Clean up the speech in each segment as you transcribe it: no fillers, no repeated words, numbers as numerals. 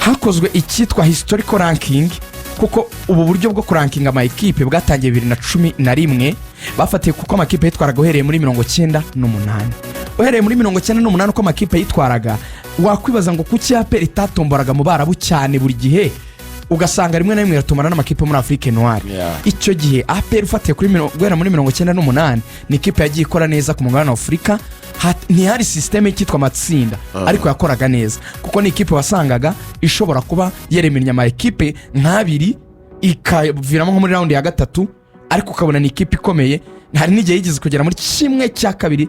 hakozwe icyitwa historical ranking, kuko ubu buryo bwo kurankinga amakipe bwatangiye 2011 bafatiye kuko amakipe yitwaraga uhereye muri 98 uhereye muri 98 uko amakipe yitwaraga. Wakwibaza ngo kuki APR itatomboraga mu Barabu cyane buri gihe, ugasanga rimwe na rimwe yatumana n'amakipe muri Afrique Noire. Icyo gihe APR ufatiye kuri guhera muri 98 ni ikipe yagiye ikora neza ku mugabane wa Afrika. Ntihari systeme yitwa amatsinda, ariko yakoraga neza kuko ni ikipe wasangaga ishobora kuba yeremenya ama ekipe nk'abiri ikaviramo nko muri round ya gatatu, ariko ukabona ni ikipe ikomeye. Hari n'igihe yigeze kugera muri kimwe cya kabiri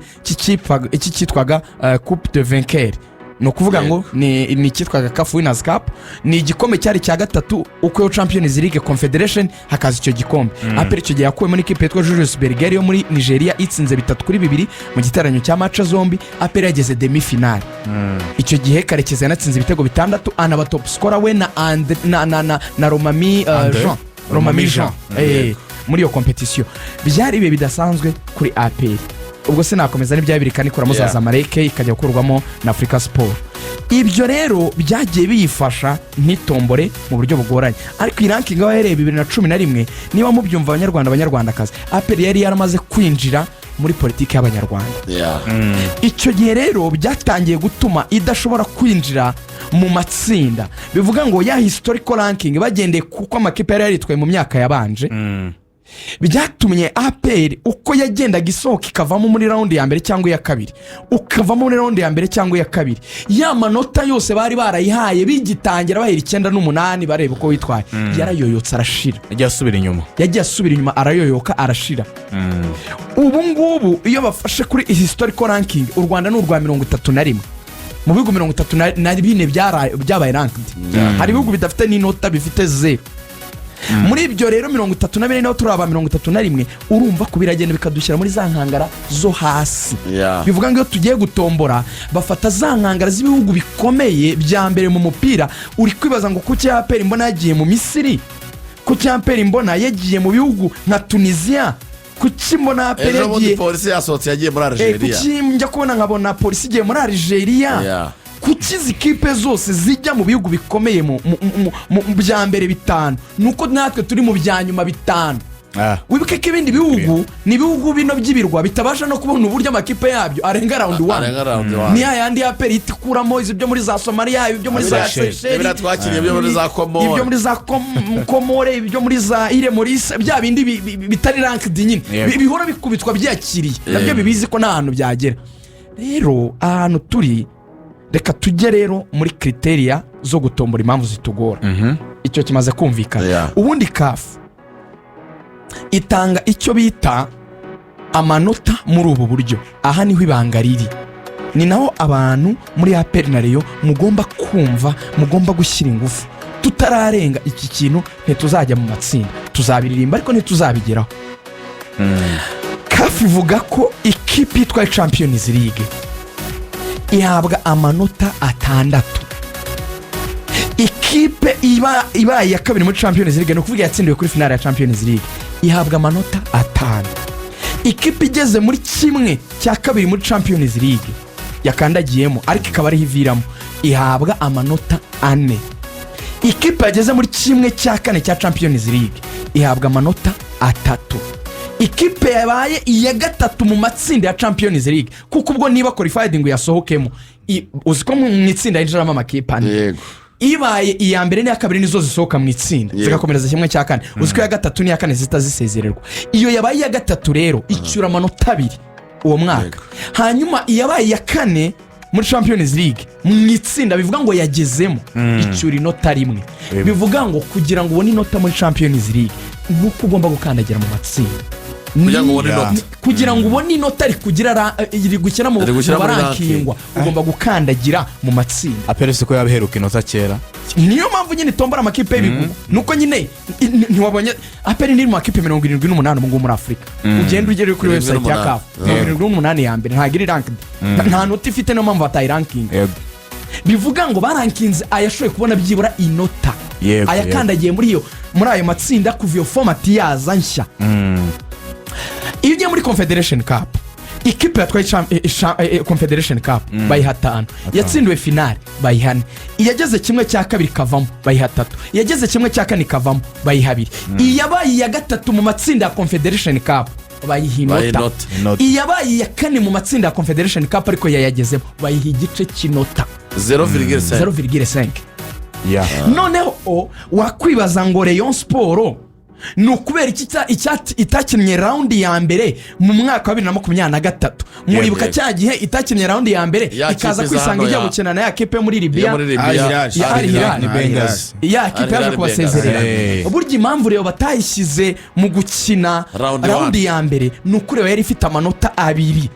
iki cyitwaga Coupe de Vainqueur, no kuvuga ngo ni cyitwaga CAF Winners Cup, ni igikombe cyari cya gatatu uko yo Champions League Confederation hakaza icyo gikombe. APR icyo gihe yakuwe muri ikipe yitwa Julius Berger yo muri Nigeria itsinze 3-2 mu gitaranyo cya match zombi. APR yageze demi finale. Icyo gihe Karekezi yanatsinze ibitego 6, anaba top scorer we na Romami Jean muri iyo competition. Byari ibe bidasanzwe kuri APR. Ubwo sinakomeza n'ibyabirika nikora muzaza Mareke ikajya gukurwamo na Africa Sport. Ibyo rero byagiye biyifasha ntitombore mu buryo bugoranye, ariko iranking abahereye 2011 niba mubyumva abanyarwandakazi, APR yari yaramaze kwinjira muri politiki y'abanyarwanda. Icyo gihe rero byatangiye gutuma idashobora kwinjira mu matsinda. Bivuga ngo ya historical ranking bagendeye kuko amakipe yari yaritwaye mu myaka yabanje. Byatumye APR uko yagendaga isohoka ikavamo muri round ya mbere cyangwa ya kabiri, ukavamo muri round ya mbere cyangwa ya kabiri, ya manota yose bari barayihaye bigitangira bahera 9-8 bareba uko witwaye, yarayoyotse arashira. Yagiye asubira inyuma arayoyoka arashira. Ubu ngubu iyo bafashe kuri historical ranking, u Rwanda n'u Rwanda 31 mu bihugu 34 byabaye ranked. Hari ibihugu bidafite n'inota bifite 0. Muri ibyo rero 34 naho turaba 31, urumva ko biragenda bikadushyira muri za nkangara zo hasi. Bivuga ngo iyo tugiye gutombora bafata za nkangara z'ibihugu bikomeye bya mbere mu mupira. Uri kwibaza ngo kuki APR mbona yagiye mu Misiri, kuki APR mbona yagiye mu bihugu nka Tunisia, kuki mbona APR yagiye polisi yasohotse yagiye muri Algeria, kuki njya kubona nkabona polisi igiye muri Algeria. Kuki zikipe zose zijya mu bihugu bikomeye mu bya mbere 5 nuko natwe turi mu bya nyuma 5. Wibuke ko ibindi bihugu ni bihugu bino by'ibirwa bitabasha no kubona uburyo amakipe yabyo arenga round 1. Ni yandi APR itikuramo izo byo muri za Somalia, ibyo muri za Seychelles, biratwakiriye byo muri za Comore, ibyo muri za Comore, ibyo muri za Ile Maurice, bya bindi bitari ranked nyine bihora bikubitwa byakiriye nabyo bibizi ko nta hantu byagera. Rero ahantu turi, reka tujye rero muri criteria zo gutombora impamvu zitugora. Icyo kimaze kumvikana. Ubundi CAF itanga icyo bita amanota muri ubu buryo. Aha niho ibanga riri, ni naho abantu muri APR na Rayon mugomba kumva, mugomba gushyira ingufu. Tutararenga iki kintu ntituzajya mu matsinda, tuzabiririmba ariko ntituzabigeraho. CAF ivuga ko ikipe yitwa Champions League ihabwa amanota 6. Ikipe ibaye ya kabiri muri Champions League, no kuvuga yatsindiwe kuri finale ya Champions League, ihabwa amanota 5. Ikipe igeze muri kimwe cya kabiri muri Champions League yakandagiyemo ariko ikaba ari hiviramo, ihabwa amanota 4. Ikipe yageze muri kimwe cya kane cya Champions League ihabwa amanota 3. Ikipe yabaye iya gatatu mu matsinda ya Champions League, kuko ubwo niba qualified ngo yasohokemo, uziko mu itsinda yinjiramo amakipe 4. Ibaye iya mbere n'iya kabiri nizo zisohoka mu itsinda zigakomereza kimwe cya kane, uziko ya gatatu n'iya kane zitazisezererwa. Iyo yabaye iya gatatu rero icyura amanota 2 uwo mwaka. Hanyuma iyabaye ya kane muri Champions League mu itsinda bivuga ngo yagezemo, icyura inota 1. Bivuga ngo kugira ngo ubone inota muri Champions League nuko ugomba gukandagira mu matsinda. Kugira ngo ubone inota ari kugira iri gukina mu barankingwa, ugomba gukandagira mu matsinda. APR ko yabiheruka inota kera, niyo mpamvu nyine tombora amakipe y'ibigugu. Nuko nyine ntiwabonye APR ni mu makipe 78 mu muri Afrika. Ugenda ugere kuri website ya CAF 78 ya mbere ntagira ranked, nta nota ifite, no mpamvu batayi ranking. Bivuga ngo barankinze ayashoye kubona byibura inota, ayakandagiye muri ayo matsinda kuva iyo format yaza nshya. Iyo ugiye muri Confederation Cup ikipe yatwaye confederation cup bayiha 5, yatsindiwe finale bayiha 4, iyageze kimwe cya kabiri kavamo bayiha 3, iyageze kimwe cya kane kavamo bayiha 2, iyabaye ya gatatu mu matsinda ya confederation cup bayiha inota, iyabaye ya kane mu matsinda ya confederation cup ariko yayagezemo bayiha igice cy'inota 0,5. noneho wakwibaza ngo Rayon Sport ni ukubera iki itakinnye raundi ya mbere mu mwaka wa 2023. muribuka cya gihe itakinnye raundi ya mbere ikaza kwisanga ijya gukina na Yakipe muri Libya, ya kipe yaje kubasezerera. burya impamvu rero batayishyize mu gukina raundi ya mbere ni ukureba yari ifite amanota 2.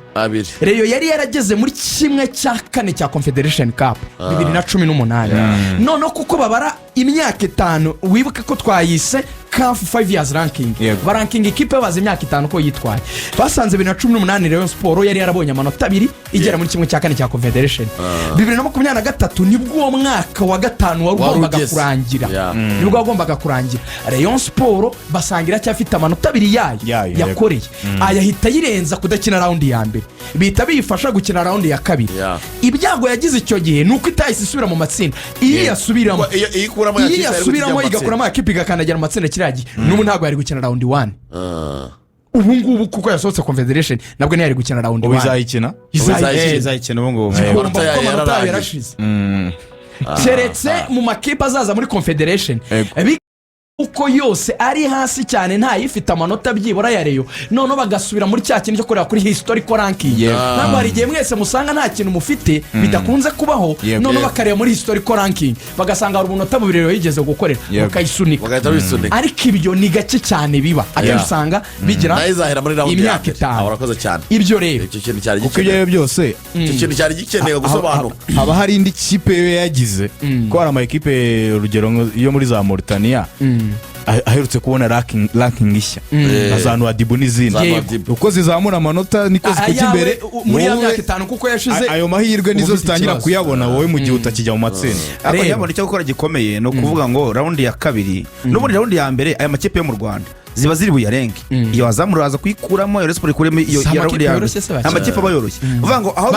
Reyo yari yarageze muri kimwe cya kane cya Confederation Cup 2018. none kuko babara imyaka 5, wibuke ko twayise CAF 5 years ranking, baranking ikipe baza imyaka 5 ko yitwaye. basanze 2018 Rayon Sport yari yarabonye amanota 2 igera muri kimwe cya kane cya Confederation. 2023 nibwo uwo mwaka wa 5 wagombaga kurangira, nibwo wagombaga kurangira. Rayon Sport basangira cyafite amanota 2 yayo yakoreye, ayahita yirenza kudakina raundi ya mbere, bita bifasha gukina raundi ya kabiri. ibyago yagize icyo gihe nuko itahise isubira mu matsinda. iyi yasubiramo igakuramo Yakipe igakandagira mu matsinda kiragi, n'ubu ntabwo yari gukina raundi 1. ubu ngubu kuko yasohotse Confederation nabwo ntiyari gukina raundi 1. izayikina ubu ngubu amanota yarashize. keretse mu makipe azaza muri Confederation uko yose ari hasi cyane ntayifite amanota byibura ya Reyo, none bagasubira muri cya kintu cyo kureba kuri historical ranking. ntabwo hari igihe mwese musanga nta kintu mufite bidakunze kubaho, none bakareba muri historical ranking bagasanga hari umunota 2 Reyo yigeze gukorera bakayisunika. ariko ibyo ni gake cyane biba, akenshi usanga bigira imyaka 5. ibyo rero kuko ibyo byose icyo kintu cyari gikeneye gusobanuka. haba hari indi kipe yagize ko hari amakipe urugero yo muri za Mauritania aherutse kubona ranking ishya azanu Adibu n'izindi uko zizamura amanota niko zikujya imbere muri ya myaka 5 kuko yashize ayo mahirwe nizo zitangira kuyabona wowe mu gihe utakijya mu matsinda. ariko yabona icyo gukora gikomeye no kuvuga ngo raundi ya kabiri n'ubundi raundi ya mbere aya makipe yo mu Rwanda ziba ziri buyarenge. iyo azamura aza kuyikuramo iyo Sport ikuremo iyo raundi ya amakipe abayoroshye uvuga ngo aho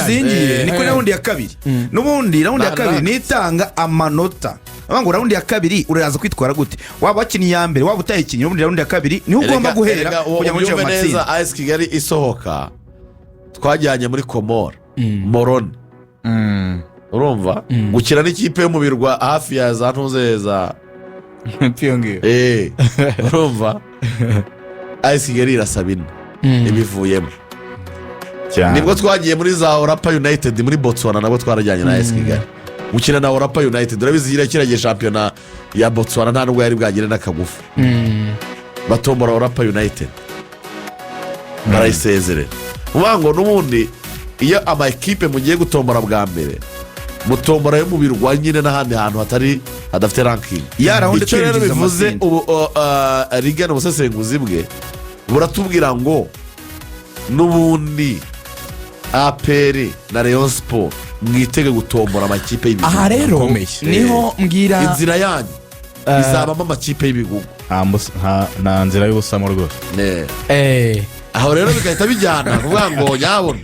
zingiye ni kuri raundi ya kabiri. n'ubundi raundi ya kabiri nitanga amanota. Abango raundi ya kabiri uraza kwitwara gute? Waba wakinnye ya mbere waba utayikinnye ubundi raundi ya kabiri niho ugomba guhera kujya muri cyo matsinda. AS Kigali isohoka twajyanye muri Komora Morone. urumva gukina n'ikipe yo mu birwa hafi ya za ntuzeza piyonge urumva AS Kigali irasabina ibivuyemo. nibwo twagiye muri za Orapa United muri Botswana, nabo twarajyanye na AS Kigali gukina na Orapa United. urabizi kiragiye champion ya Botswana nta nubwo yari bwagire n'akagufu. batombora Orapa United barayisezerera. ubango n'ubundi iyo amakipe mugiye gutombora bwa mbere mutombora yo mu birwa nyine n'ahandi hantu hadafite ranking. icyo rero bivuze Reagan ubusesenguzi bwe buratubwira ngo n'ubundi APR na Rayon Sport mwitege gutombora amakipe y'ibigugu. aha rero niho mbwira inzira yanyu izabamo amakipe y'ibigugu nta nzira y'ubusamo rwose. aho rero bigahita bijyana kuvuga ngo nyabona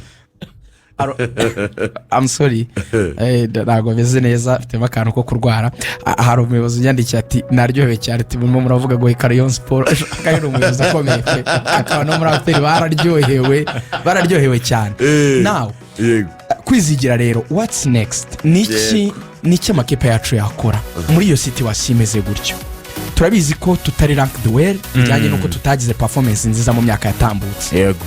I'm sorry ntabwo meze neza, mfitemo akantu ko kurwara. hari umuyobozi yandikiye ati naryohewe cyane ati murimo muravuga ngo Rayon Sport kandi ni umuyobozi akomeye akaba no muri APR bararyohewe cyane. now kwizigira rero what's next niki amakipe yacu yakora muri iyo situation imeze gutyo. turabizi ko tutari ranked well bijyanye nuko tutagize performance nziza mu myaka yatambutse. yego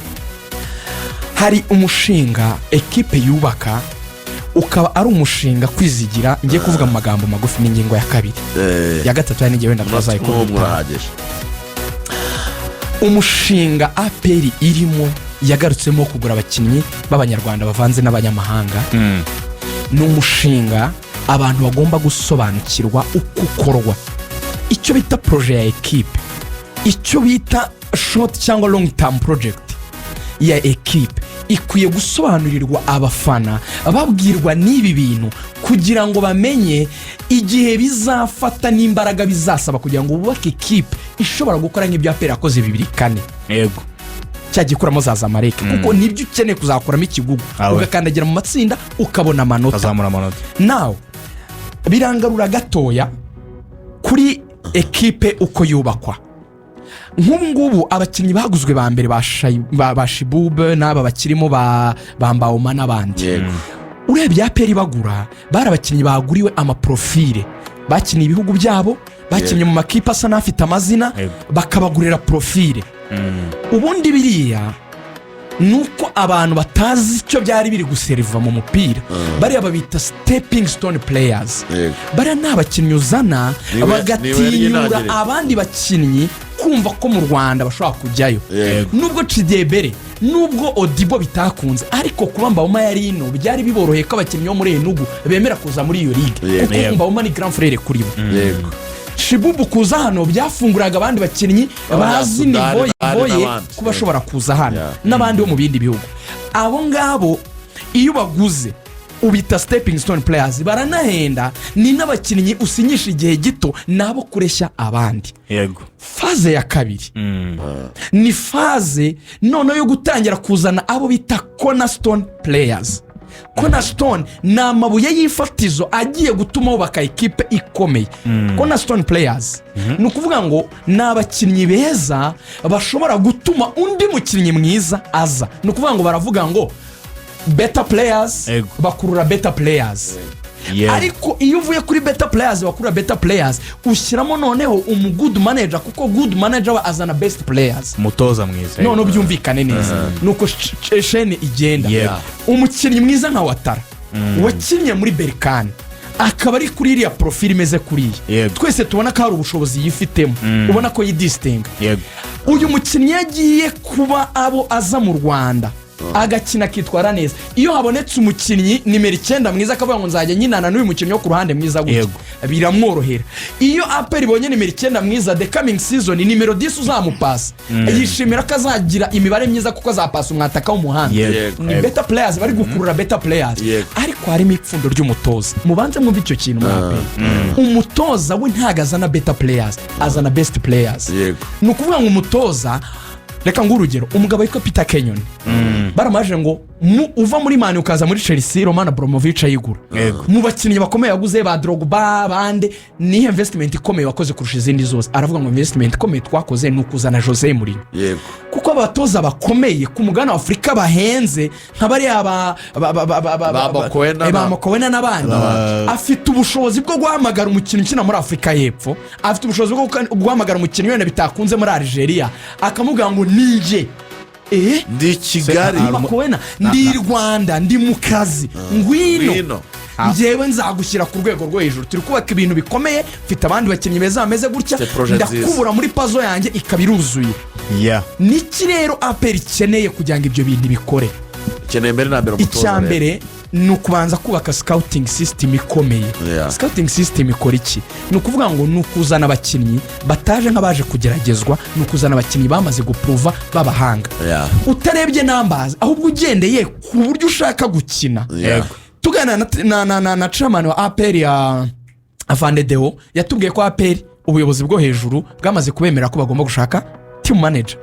hari umushinga ekipe yubaka ukaba ari umushinga kwizigira. ngiye kuvuga mu magambo magufi n'ingingo ya kabiri ya gatatu ya ngiye wenda twazayikora. umushinga APR irimo yagarutsemo kugura abakinnyi b'abanyarwanda bavanze n'abanyamahanga. ni umushinga abantu bagomba gusobanukirwa uko ukorwa, icyo bita projet ya ekipe, icyo bita short cyangwa long term project ya ekipe ikwiye gusobanurirwa abafana babwirwa n'ibi bintu kugira ngo bamenye igihe bizafata n'imbaraga bizasaba kugira ngo bubake ekipe ishobora gukora nk'ibyo APR yakoze 2-4. yego cyagikuramo za Zamalek kuko nibyo ukeneye kuzakuramo ikigugu ugakandagira mu matsinda ukabona amanota nawe birangarura gatoya kuri ekipe uko yubakwa. Nk'ubu ngubu abakinnyi baguzwe ba mbere ba Shibube n'aba bakirimo ba Mbaoma n'abandi urebye APR bagura bari abakinnyi baguriwe amaprofile bakiniye ibihugu byabo bakinnye mu makipe asa n'afite amazina bakabagurira profile. Ubundi biriya nuko abantu batazi icyo byari biri guseriva mu mupira bariya babita stepping stone players. Bariya ni abakinnyi uzana bagatinyura abandi bakinnyi kumva ko mu Rwanda bashobora kujyayo. Nubwo Cidebere nubwo Odibo bitakunze ariko kuba Mbaoma yari ino byari biboroheye ko abakinnyi bo muri Enugu bemera kuza muri iyo ligue kuko Mbaoma ni grand frère kuri bo. Shibubu kuza hano byafunguraga abandi bakinnyi bazi nivoye kuba bashobora kuza hano n'abandi bo mu bindi bihugu. Abo ngabo iyo baguze ubita stepping stone players baranahenda ni n'abakinnyi usinyisha igihe gito nabo kureshya abandi. Faze ya kabiri ni faze none yo gutangira kuzana abo bita cornerstone players. Cornerstone ni amabuye y'ifatizo agiye gutuma wubaka ikipe ikomeye. Cornerstone players ni ukuvuga ngo ni abakinnyi beza bashobora gutuma undi mukinnyi mwiza aza. Ni ukuvuga ngo baravuga ngo better players bakurura better players. Ariko iyo uvuye kuri better players bakurura better players ushyiramo noneho good manager kuko good manager azana best players. Mutoza mwiza none byumvikane neza nuko shene igenda. Umukinnyi mwiza nka Watara wakinnye muri Berkane akaba ari kuri iriya profile imeze kuriya twese tubona ko hari ubushobozi yifitemo ubona ko yidistinga. Uyu mukinnyi yagiye kuba abo aza mu Rwanda agakina kitwara neza. Iyo habonetse umukinnyi nimero 9 mwiza akavuga ngo nzajya nyinana n'uyu mukinnyi wo ku ruhande mwiza gutya biramworohera. Iyo APR ibonye nimero 9 mwiza the coming season nimero 10 uzamupasa yishimira ko azagira imibare myiza kuko azapasa umwataka w'umuhanda. Ni better players bari gukurura better players. Ariko harimo ipfundo ry'umutoza mubanze mwumva icyo kintu mu APR. Umutoza we ntagazana better players azana best players. Ni ukuvuga ngo umutoza reka ngurugero umugabo witwa Peter Kenyon baramaje ngo uva muri Mani ukaza muri Chelsea Roman Abramovich ayigura mu bakinnyi bakomeye yaguze ba Drogba bande ni investment ikomeye wakoze kurusha izindi zose. Aravuga ngo investment ikomeye twakoze ni ukuzana Jose Mourinho kuko abatoza bakomeye ku mugana wa Afrika bahenze nk'abari aba Mokoena n'abandi afite ubushobozi bwo guhamagara umukinnyi ukina muri Afrika y'Epfo afite ubushobozi bwo guhamagara umukinnyi wenda bitakunze muri Algeria akamubwira ngo nije ndi Kigali Mokoena ndi Rwanda ndi mu kazi ngwino njyewe nzagushyira ku rwego rwo hejuru turi kubaka ibintu bikomeye mfite abandi bakinnyi beza bameze gutya ndakubura muri puzzle yanjye ikabiruzuye. Niki rero APR ikeneye kugira ngo ibyo bintu bikore? Ikeneye mbere na mbere umutoza. Icyambere ni ukubanza kubaka scouting system ikomeye. Scouting system ikora iki? Ni ukuvuga ngo ni ukuzana abakinnyi bataje nk'abaje kugeragezwa, ni ukuzana abakinnyi bamaze guprova babahanga. Utarebye numbers ahubwo ugendeye ku buryo ushaka gukina. Tugana na chairman wa APR ya Afandedeo yatubwiye ko APR ubuyobozi bwo hejuru bwamaze kubemera ko bagomba gushaka team manager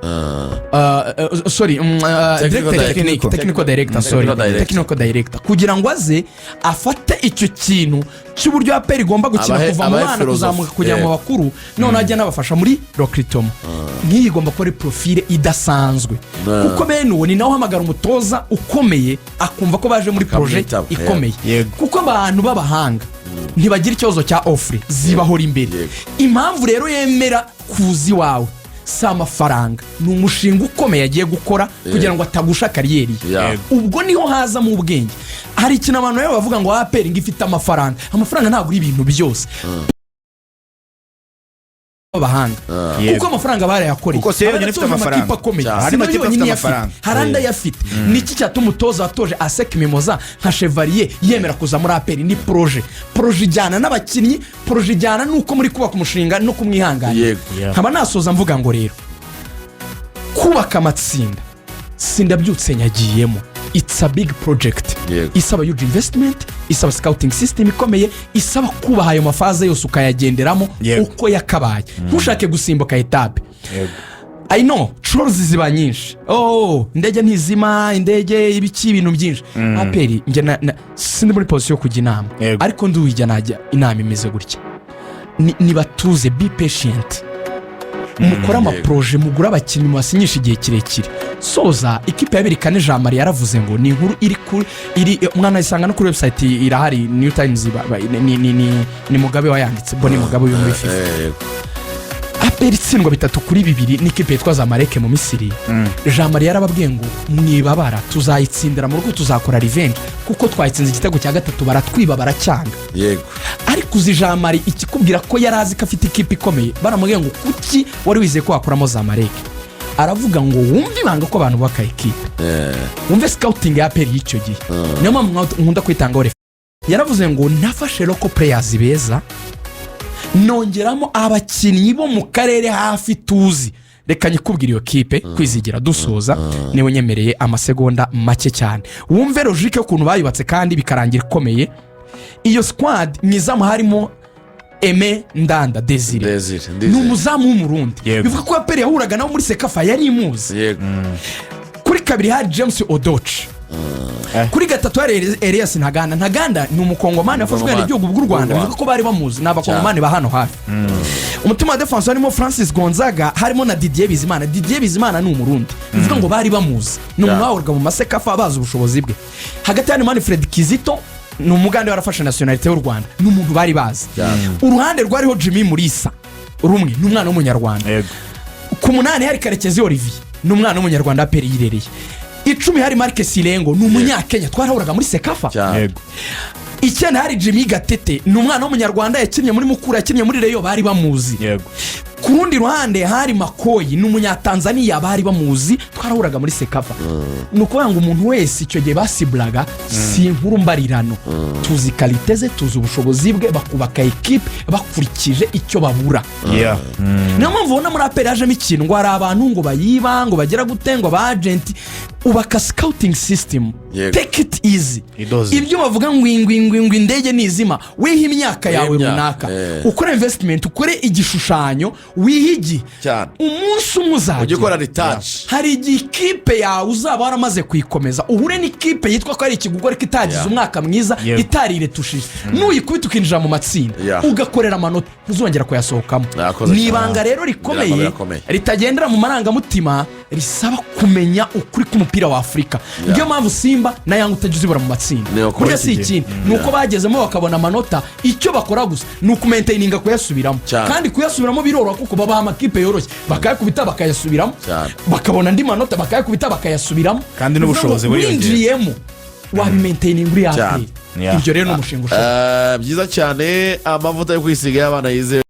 technical director kugira ngo aze afate icyo kintu cy'uburyo APR igomba gukina kuva mu bana kuzamuka kujya mu bakuru none ajya nabafasha muri recruitment. Nk'iyi igomba kuba profile idasanzwe kuko bene uwo ni naho hamagara umutoza ukomeye akumva ko baje muri project ikomeye kuko abantu babahanga ntibagira ikibazo cya offre zibahora imbere. Impamvu rero yemera kuzi wawe si amafaranga ni umushinga ukomeye agiye gukora kugira ngo atagusha kariyeri. Ubwo niho haza mu ubwenge. Hari ikintu abantu rero bavuga ngo APR ngifite amafaranga ntabwo ari ibintu byose abahanga kuko amafaranga barayakoreye kuko se yonyine afite amafaranga hari amakipe afite amafaranga haranda yafite niki cyatuma umutoza watoje Asek Mimoza nka Chevalier yemera kuza muri APR ni projet ijyana n'abakinnyi projet ijyana nuko muri kubaka umushinga no kumwihangana. Nkaba nasoza mvuga ngo rero kubaka amatsinda sindabyutse nyagiyemo. It's a big project. Isaba huge investment, isaba scouting system ikomeye, isaba kubaha ayo mafaze yose ukayagenderamo uko yakabaye. Ntushake gusimbuka etape. I know trolls ziba nyinshi indege ntizima indege ibiki ibintu byinshi aperi njye sindi muri position yo kujya inama ariko nduwijya najya inama imeze gutya nibatuze be patient mukora amaproje mugura abakinnyi mwasinyisha igihe kirekire soza ikipe ya Berikane Jean Marie yaravuze ngo ni inkuru iri mwana isanga no kuri website irahari New Times ni Mugabe wayanditse bo ni Mugabe uyu muri FIFA aperi itsindwa 3-2 n'ikipe yitwa Zamalek mu Misiri Jean Marie yarababwiye ngo mwibabara tuzayitsindira mu rugo tuzakora revenge kuko twayitsinze igitego cya gatatu baratwiba baracyanga yego ariko uzi Jean Marie ikikubwira ko yarazi ko afite ikipe ikomeye baramubwiye ngo kuki wari wizeye ko wakuramo Zamalek aravuga ngo wumve ibanga ko abantu baka ikipe wumve scouting ya aperi y'icyo gihe niyo mpamvu nkunda kwitangaho yaravuze ngo nafashe local players beza nongeramo abakinnyi bo mu karere hafi tuzi reka nyikubwira iyo kipe kwizigira dusoza niwe nyemereye amasegonda make cyane wumve logique y'ukuntu bayubatse kandi bikarangira ikomeye iyo squad mwizamu harimo Aime Ndanda Desire ni umuzamu w'umurundi bivuga ko aperi yahuraga nawe muri Sekafa yari imuzi kuri kabiri hari James Odochi kuri gatatu hari Elias Ntaganda ni umukongomani yafashwe n'igihugu bw'u Rwanda bivuga ko bari bamuzi n'abakongomani ba hano hafi umutima wa defense harimo Francis Gonzaga harimo na Didier Bizimana ni umurundi bivuga ngo bari bamuzi ni umwahurwa mu Masekafa bazi ubushobozi bwe hagati hari Manfred Kizito ni umugande warafashe nationalite y'u Rwanda n'umuntu bari bazi uruhande rwariho Jimmy Mulisa rumwe n'umwana w'umunyarwanda ku munani hari Karekezi Olivier n'umwana w'umunyarwanda aperi yirereye 10 hari Mark Silengo ni umunyakenya twarahuraga muri Sekafa icyenda hari Jimmy Gatete ni umwana w'umunyarwanda yakinnye muri Mukura yakinnye muri Reyo bari bamuzi ku rundi ruhande hari Makoyi ni umunyatanzania bari bamuzi twarahuraga muri Sekafa nuko ngo umuntu wese icyo gihe basiblaga si inkuru mbarirano tuzi qualité ze tuzi ubushobozi bwe bakubaka equipe bakurikije icyo babura niyo mpamvu ubona muri aperi yaje mikino ngo hari abantu ngo bayiba ngo bagera gutenga ba agent ubaka scouting system take it easy ibyo bavuga ngo indege nizima wiha imyaka yawe runaka ukora investment ukore igishushanyo wihigi umunsi umuzajya ugikora retouch hari ikipe yawe uzaba waramaze kuyikomeza uhure n'ikipe yitwa ko ari ikigugore kitagize umwaka mwiza itarire tushije nuyikubita ukinjira mu matsinda ugakorera amanota uzongera kuyasohokamo nibanga rero rikomeye ritagendera mu marangamutima risaba kumenya ukuri k'umupira wa Afrika niyo mpamvu Simba na Yanga utajuzibura mu matsinda burya si ikindi nuko bagezemo bakabona amanota icyo bakora gusa nuko maintaininga kuyasubiramo kandi kuyasubiramo biroroha kuko baba amakipe yoroshye bakayakubita bakayasubiramo bakabona andi manota bakayakubita bakayasubiramo kandi n'ubushobozi buriyongeyemo wabimaintaininga uri yaperi ibyo rero n'umushinga byiza cyane amavuta yo kwisiga y'abana yizewe